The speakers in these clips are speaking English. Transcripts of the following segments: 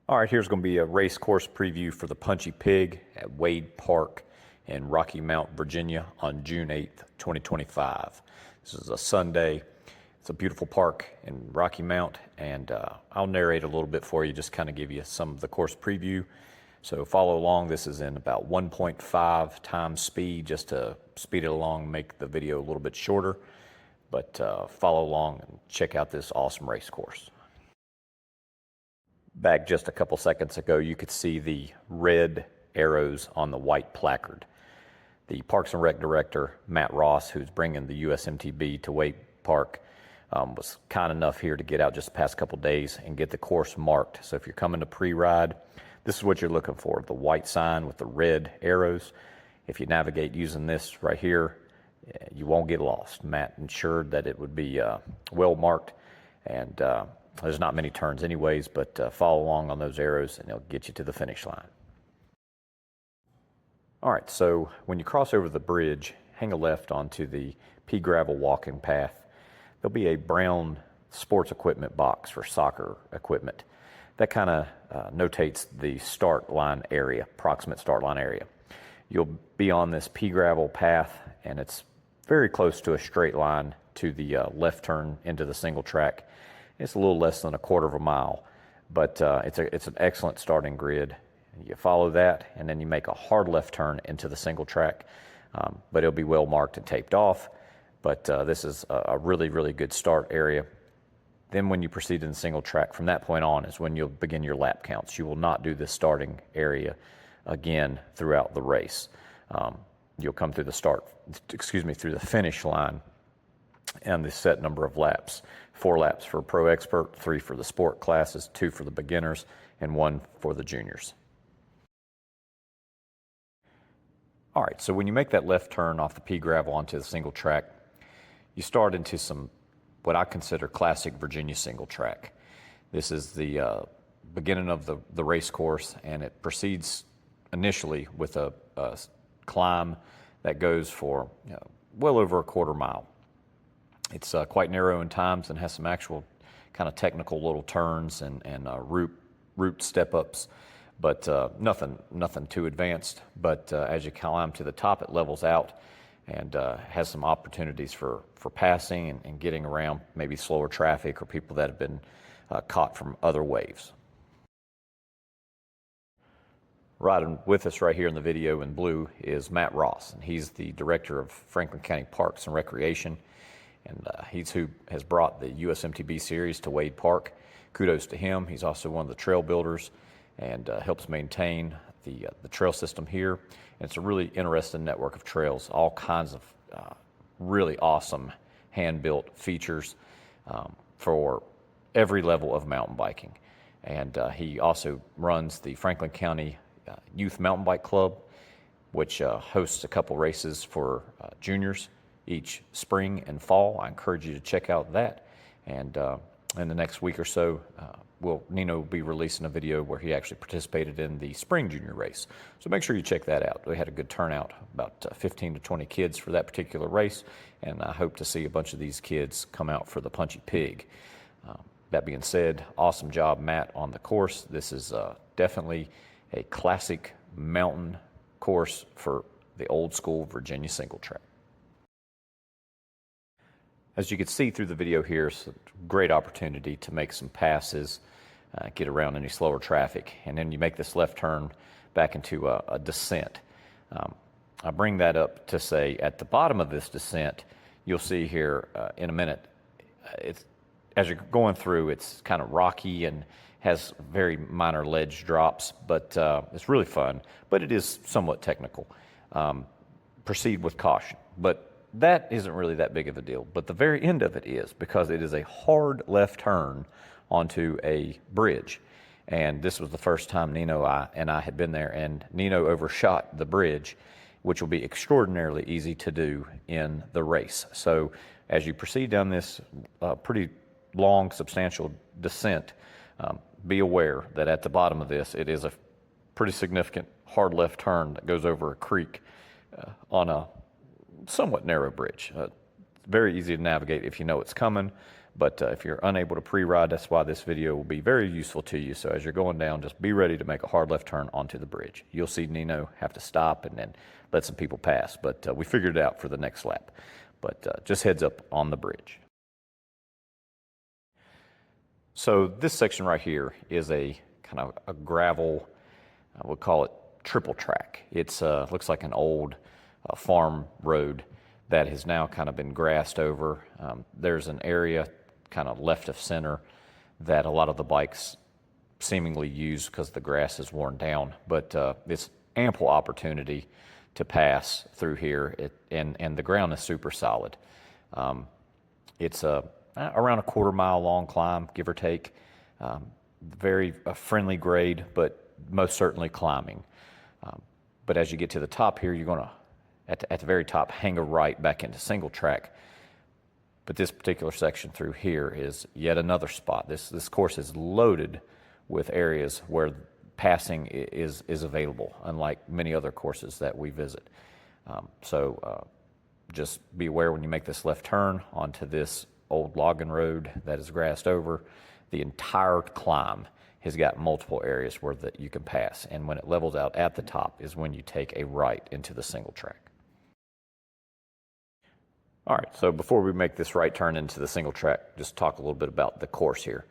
All right, here's going to be a race course preview for the Punchy Pig at Waid Park in Rocky Mount, Virginia on June 8th, 2025. This is a Sunday. It's a beautiful park in Rocky Mount, and I'll narrate a little bit for you, just kind of give you some of the course preview. So follow along. This is in about 1.5 times speed, just to speed it along, make the video a little bit shorter. But follow along and check out this awesome race course. Back just a couple seconds ago, you could see the red arrows on the white placard. The Parks and Rec director, Matt Ross, who's bringing the USMTB to Waid Park, was kind enough here to get out just the past couple days and get the course marked. So if you're coming to pre-ride, this is what you're looking for, the white sign with the red arrows. If you navigate using this right here, you won't get lost. Matt ensured that it would be well marked, and there's not many turns anyways, but follow along on those arrows and they'll get you to the finish line. All right, so when you cross over the bridge, hang a left onto the pea gravel walking path. There'll be a brown sports equipment box for soccer equipment. That kind of notates the start line area, approximate start line area. You'll be on this pea gravel path, and it's very close to a straight line to the left turn into the single track. It's a little less than a quarter of a mile, but it's an excellent starting grid. You follow that, and then you make a hard left turn into the single track, but it'll be well marked and taped off. But this is a really, really good start area. Then when you proceed in the single track, from that point on is when you'll begin your lap counts. You will not do this starting area again throughout the race. You'll come through through the finish line and the set number of laps. 4 laps for pro expert, 3 for the sport classes, 2 for the beginners, and 1 for the juniors. All right, so when you make that left turn off the pea gravel onto the single track, you start into some what I consider classic Virginia single track. This is the beginning of the race course, and it proceeds initially with a climb that goes for well over a quarter mile. It's quite narrow in times and has some actual kind of technical little turns and route step-ups, but nothing too advanced. But as you climb to the top, it levels out and has some opportunities for passing and getting around maybe slower traffic or people that have been caught from other waves. Riding with us right here in the video in blue is Matt Ross, and he's the director of Franklin County Parks and Recreation. And he's who has brought the USMTB series to Waid Park. Kudos to him. He's also one of the trail builders and helps maintain the trail system here. And it's a really interesting network of trails, all kinds of really awesome hand-built features for every level of mountain biking. And he also runs the Franklin County Youth Mountain Bike Club, which hosts a couple races for juniors each spring and fall. I encourage you to check out that. And in the next week or so, Nino will be releasing a video where he actually participated in the spring junior race. So make sure you check that out. We had a good turnout, about 15 to 20 kids for that particular race, and I hope to see a bunch of these kids come out for the Punchy Pig. That being said, awesome job, Matt, on the course. This is definitely a classic mountain course for the old school Virginia single track. As you can see through the video here, it's a great opportunity to make some passes, get around any slower traffic, and then you make this left turn back into a descent. I bring that up to say at the bottom of this descent, you'll see here in a minute, as you're going through, it's kind of rocky and has very minor ledge drops, but it's really fun, but it is somewhat technical. Proceed with caution, but that isn't really that big of a deal, but the very end of it is, because it is a hard left turn onto a bridge. And this was the first time Nino and I had been there, and Nino overshot the bridge, which will be extraordinarily easy to do in the race. So as you proceed down this pretty long, substantial descent, be aware that at the bottom of this, it is a pretty significant hard left turn that goes over a creek on a somewhat narrow bridge. Very easy to navigate if you know it's coming, But if you're unable to pre-ride, that's why this video will be very useful to you. So as you're going down, just be ready to make a hard left turn onto the bridge. You'll see Nino have to stop and then let some people pass, but we figured it out for the next lap. But just heads up on the bridge. So this section right here is a kind of a gravel, we'll call it triple track. It's looks like an old farm road that has now kind of been grassed over. There's an area kind of left of center that a lot of the bikes seemingly use because the grass is worn down, but it's ample opportunity to pass through here, and the ground is super solid. It's around a quarter-mile long climb, give or take. Very friendly grade, but most certainly climbing. But as you get to the top here, you're going to, at the very top, hang a right back into single track. But this particular section through here is yet another spot. This course is loaded with areas where passing is available, unlike many other courses that we visit. So just be aware when you make this left turn onto this old logging road that is grassed over. The entire climb has got multiple areas where that you can pass, and when it levels out at the top is when you take a right into the single track. All right, so before we make this right turn into the single track, just talk a little bit about the course here.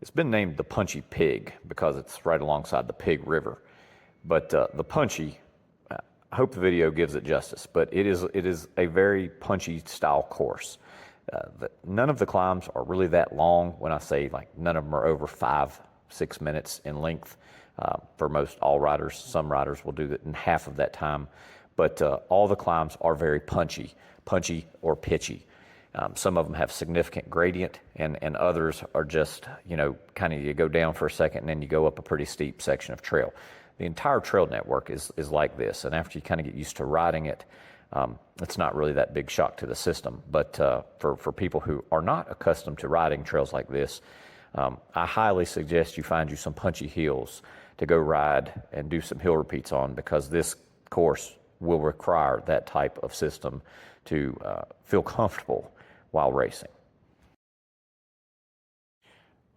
It's been named the Punchy Pig because it's right alongside the Pig River. But the Punchy, I hope the video gives it justice, but it is a very punchy style course. None of the climbs are really that long. When I say like none of them are over 5-6 minutes in length for most all riders. Some riders will do it in half of that time. But all the climbs are very punchy or pitchy. Some of them have significant gradient, and others are just, you know, kind of you go down for a second and then you go up a pretty steep section of trail. The entire trail network is like this, and after you kind of get used to riding it, it's not really that big shock to the system. But for people who are not accustomed to riding trails like this, I highly suggest you find you some punchy hills to go ride and do some hill repeats on, because this course will require that type of system to feel comfortable while racing.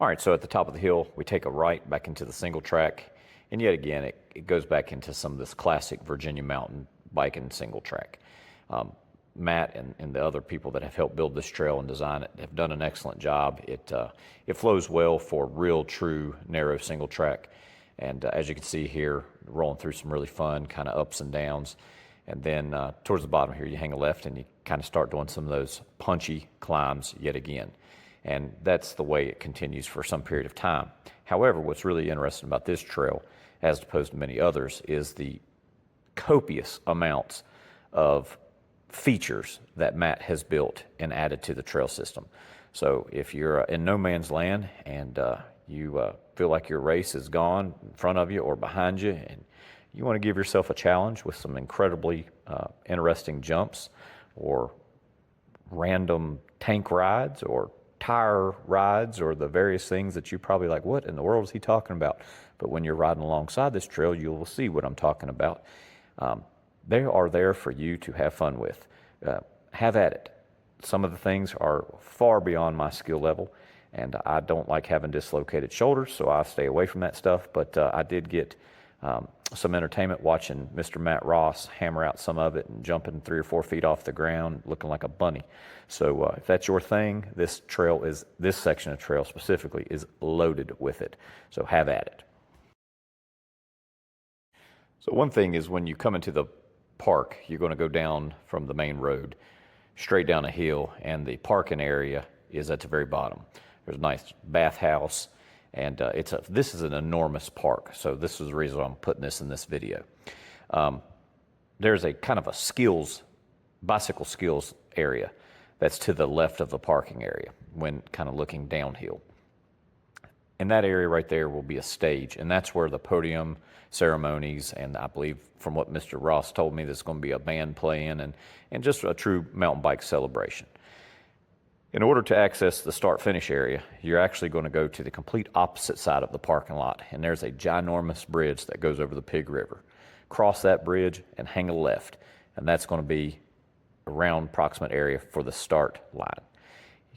All right, so at the top of the hill, we take a right back into the single track, and yet again, it goes back into some of this classic Virginia mountain biking single track. Matt and the other people that have helped build this trail and design it have done an excellent job. It flows well for real, true, narrow single track. And as you can see here, rolling through some really fun kind of ups and downs. And then towards the bottom here, you hang a left and you kind of start doing some of those punchy climbs yet again. And that's the way it continues for some period of time. However, what's really interesting about this trail, as opposed to many others, is the copious amounts of features that Matt has built and added to the trail system. So if you're in no man's land and you feel like your race is gone in front of you or behind you, and you want to give yourself a challenge with some incredibly interesting jumps or random tank rides or tire rides or the various things that you probably like, what in the world is he talking about? But when you're riding alongside this trail, you will see what I'm talking about. They are there for you to have fun with. Have at it. Some of the things are far beyond my skill level, and I don't like having dislocated shoulders, so I stay away from that stuff. But I did get some entertainment watching Mr. Matt Ross hammer out some of it and jumping 3 or 4 feet off the ground, looking like a bunny. So if that's your thing, this section of trail specifically is loaded with it. So have at it. So one thing is when you come into the park, you're going to go down from the main road straight down a hill, and the parking area is at the very bottom. There's a nice bathhouse, and this is an enormous park. So this is the reason I'm putting this in this video. There's a kind of a bicycle skills area that's to the left of the parking area when kind of looking downhill. And that area right there will be a stage, and that's where the podium ceremonies, and I believe from what Mr. Ross told me, there's going to be a band playing and just a true mountain bike celebration. In order to access the start-finish area, you're actually going to go to the complete opposite side of the parking lot, and there's a ginormous bridge that goes over the Pig River. Cross that bridge and hang a left, and that's going to be around approximate area for the start line.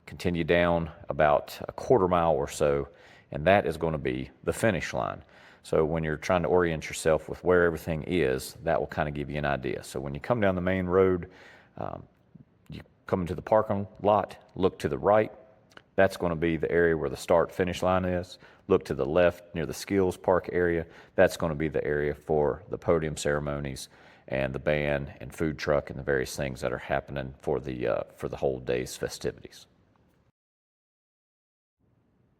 Continue down about a quarter mile or so, and that is going to be the finish line. So when you're trying to orient yourself with where everything is, that will kind of give you an idea. So when you come down the main road, you come into the parking lot, look to the right. That's going to be the area where the start-finish line is. Look to the left near the skills park area. That's going to be the area for the podium ceremonies and the band and food truck and the various things that are happening for the whole day's festivities.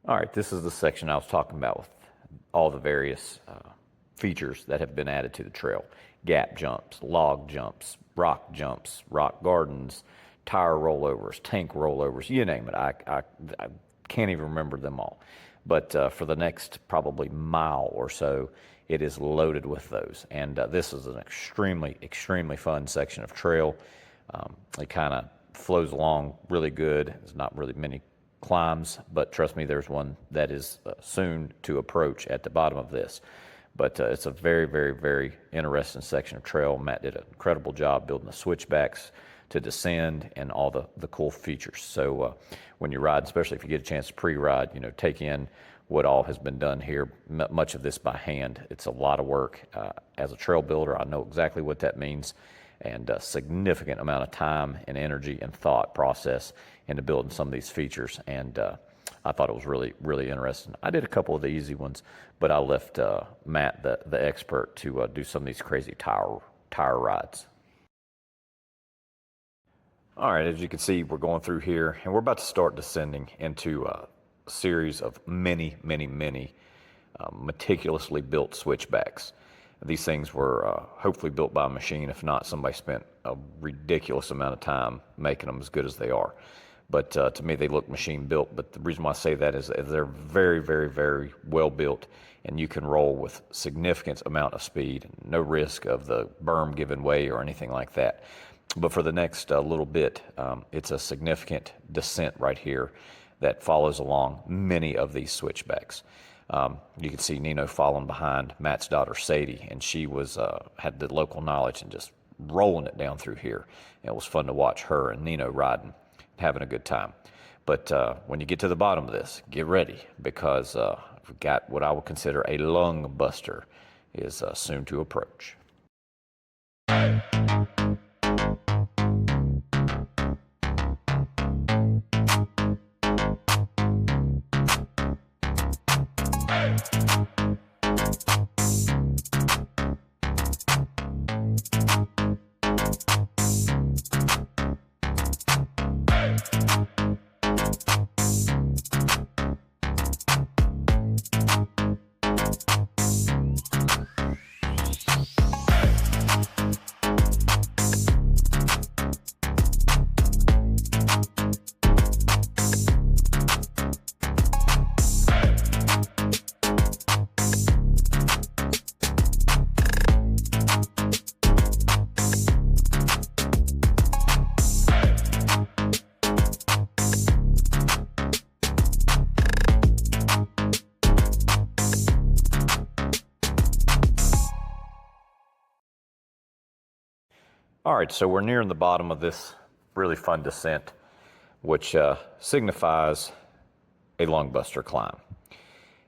All right, this is the section I was talking about with all the various features that have been added to the trail. Gap jumps, log jumps, rock gardens, tire rollovers, tank rollovers, you name it. I can't even remember them all. But for the next probably mile or so, it is loaded with those. And this is an extremely, extremely fun section of trail. It kind of flows along really good. There's not really many climbs, but trust me, there's one that is soon to approach at the bottom of this. But it's a very, very, very interesting section of trail. Matt did an incredible job building the switchbacks to descend and all the cool features. So when you ride, especially if you get a chance to pre-ride, take in what all has been done here, much of this by hand. It's a lot of work. As a trail builder, I know exactly what that means, and a significant amount of time and energy and thought process into building some of these features. And I thought it was really, really interesting. I did a couple of the easy ones, but I left Matt, the expert, to do some of these crazy tire rides. All right, as you can see, we're going through here, and we're about to start descending into a series of many, many, many meticulously built switchbacks. These things were hopefully built by a machine. If not, somebody spent a ridiculous amount of time making them as good as they are. But to me, they look machine built. But the reason why I say that is they're very, very, very well built, and you can roll with significant amount of speed, no risk of the berm giving way or anything like that. But for the next little bit, it's a significant descent right here that follows along many of these switchbacks. You can see Nino following behind Matt's daughter Sadie, and she was had the local knowledge and just rolling it down through here. And it was fun to watch her and Nino riding, having a good time. But when you get to the bottom of this, get ready, because we've got what I would consider a lung buster is soon to approach. All right, so we're nearing the bottom of this really fun descent, which signifies a lungbuster climb.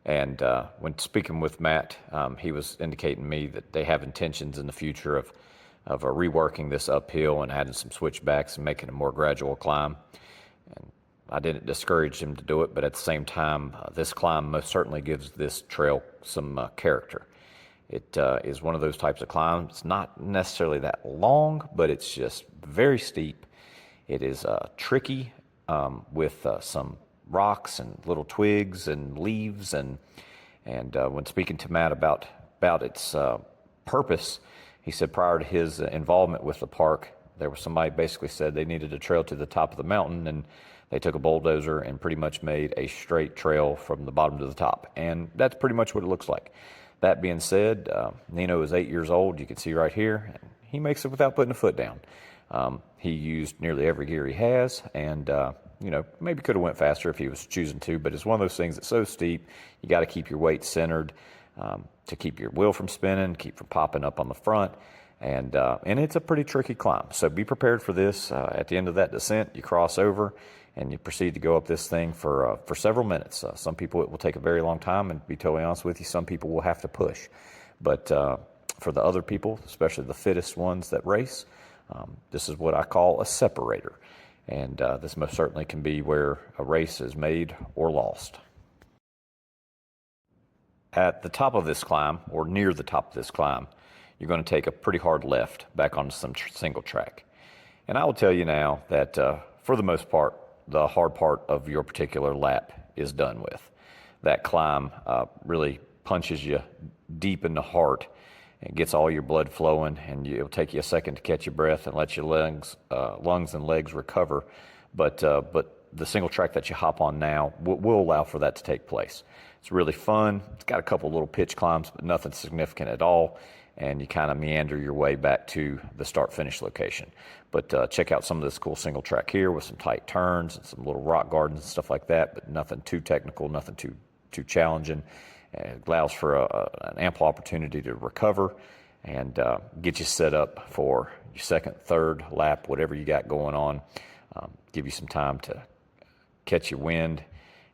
And when speaking with Matt, he was indicating to me that they have intentions in the future of reworking this uphill and adding some switchbacks and making a more gradual climb. And I didn't discourage him to do it, but at the same time, this climb most certainly gives this trail some character. It is one of those types of climbs. It's not necessarily that long, but it's just very steep. It is tricky with some rocks and little twigs and leaves. And when speaking to Matt about its purpose, he said prior to his involvement with the park, there was somebody basically said they needed a trail to the top of the mountain, and they took a bulldozer and pretty much made a straight trail from the bottom to the top. And that's pretty much what it looks like. That being said, Nino is 8 years old. You can see right here, he makes it without putting a foot down. He used nearly every gear he has, and maybe could have went faster if he was choosing to, but it's one of those things that's so steep, you got to keep your weight centered to keep your wheel from spinning, keep from popping up on the front. And it's a pretty tricky climb. So be prepared for this. At the end of that descent, you cross over and you proceed to go up this thing for several minutes. Some people, it will take a very long time, and to be totally honest with you, some people will have to push. But for the other people, especially the fittest ones that race, this is what I call a separator. And this most certainly can be where a race is made or lost. At the top of this climb, or near the top of this climb, you're going to take a pretty hard left back onto some single track. And I will tell you now that for the most part, the hard part of your particular lap is done with. That climb really punches you deep in the heart and gets all your blood flowing, and it'll take you a second to catch your breath and let your lungs and legs recover. But the single track that you hop on now will allow for that to take place. It's really fun. It's got a couple little pitch climbs, but nothing significant at all. And you kind of meander your way back to the start-finish location. But check out some of this cool single track here with some tight turns and some little rock gardens and stuff like that, but nothing too technical, nothing too challenging. It allows for an ample opportunity to recover and get you set up for your second, third lap, whatever you got going on. Give you some time to catch your wind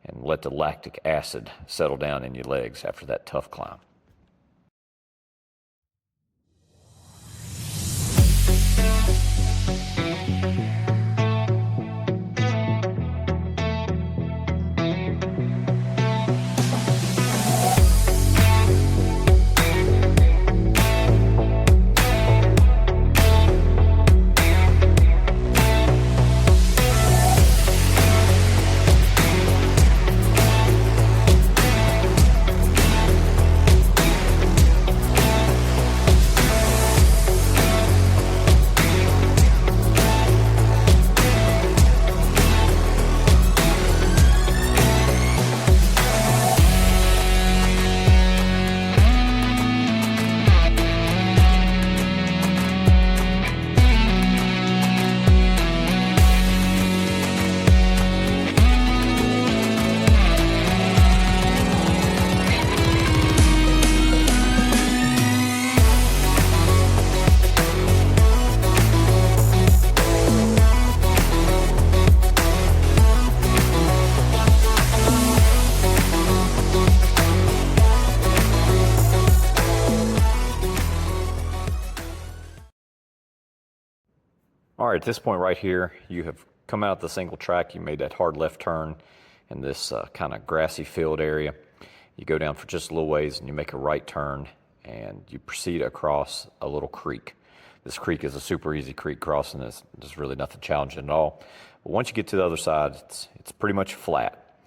and let the lactic acid settle down in your legs after that tough climb. All right, at this point right here, you have come out the single track. You made that hard left turn in this kind of grassy field area. You go down for just a little ways and you make a right turn and you proceed across a little creek. This creek is a super easy creek crossing. There's really nothing challenging at all. But once you get to the other side, it's pretty much flat.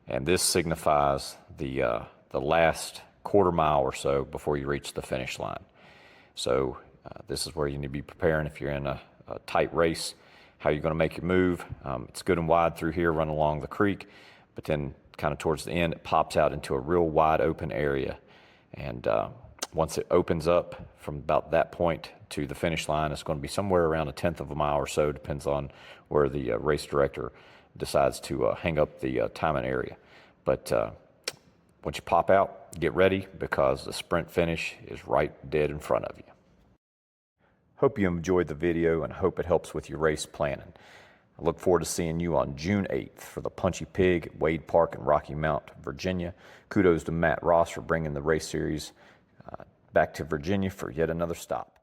And this signifies the last quarter mile or so before you reach the finish line. So this is where you need to be preparing if you're in a tight race, how you're going to make your move. It's good and wide through here, run along the creek, but then kind of towards the end, it pops out into a real wide open area. And once it opens up from about that point to the finish line, it's going to be somewhere around 1/10 of a mile or so, depends on where the race director decides to hang up the timing area. But once you pop out, get ready because the sprint finish is right dead in front of you. Hope you enjoyed the video and hope it helps with your race planning. I look forward to seeing you on June 8th for the Punchy Pig at Waid Park in Rocky Mount, Virginia. Kudos to Matt Ross for bringing the race series back to Virginia for yet another stop.